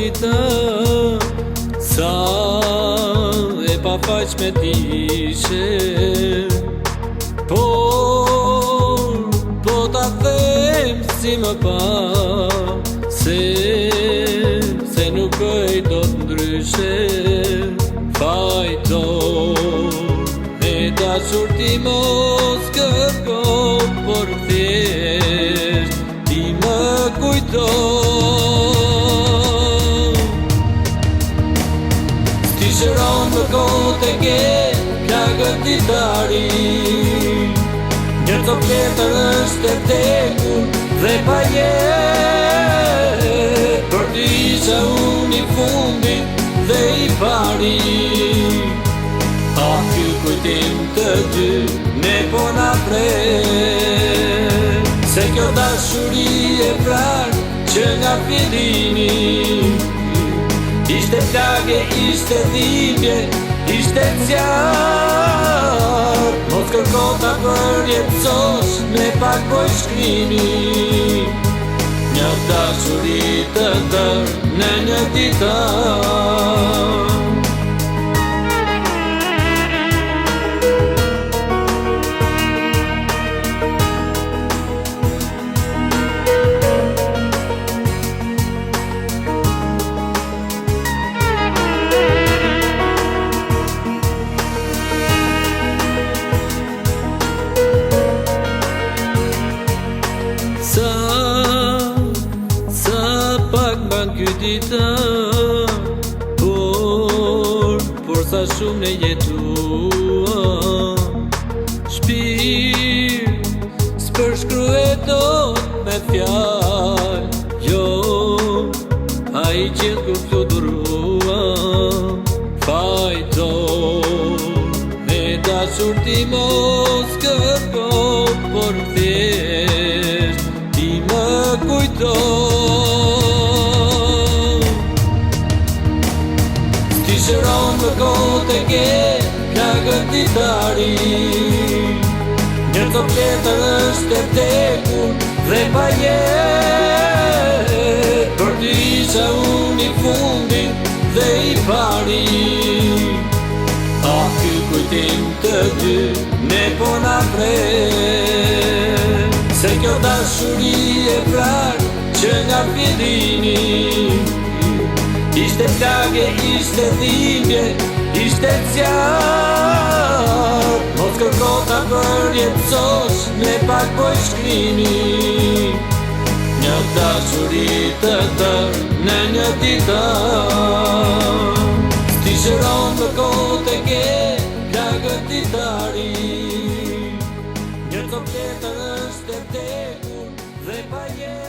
godita, sa e pa faq me t'ishe. Po ta them si më pa, se nuk bëj do t'ndryshe. Fajto e dashur ti mos kërko, por thjesht ti më kujto. Sti shëron më kote ke plagët ditari, njërë të pletër është e tekur dhe pa jetë, për t'i isha unë i fundit dhe i pari. A ky kujtim të dy ne po na pret, se kjo dashuri e prarë që nga fillimi ishte plagë, ishte dhimbje, ishte zjarr. Mos kërko ta përjetësosh me pak poj shkrimi, një dashuri të tërë në një ditar. Sa pak ban ky dita, por sa shumë ne jetuam. Shpirt s'përshkruhet dot me fjalë, jo ai që kur fluturuam. Fajto e dashur ti mos kërko, por thjesht ti më kujto. Sti shëron më kote ke plagët ditari, njërë të pletër është e tekur dhe pa jetë, për t'i isha unë i fundit dhe i pari. A ky kujtim të dy ne po na pret, se kjo dashuri e prarë që nga fillimi ishte plagë, ishte dhimbje, ishte zjarr. Mos kërko ta përjetësosh me pak poj shkrimi, një dashuri të tërë në një ditar. Sti shëron më kote ke plagët ditari, njërë të pletër është e tekur dhe pa jetë.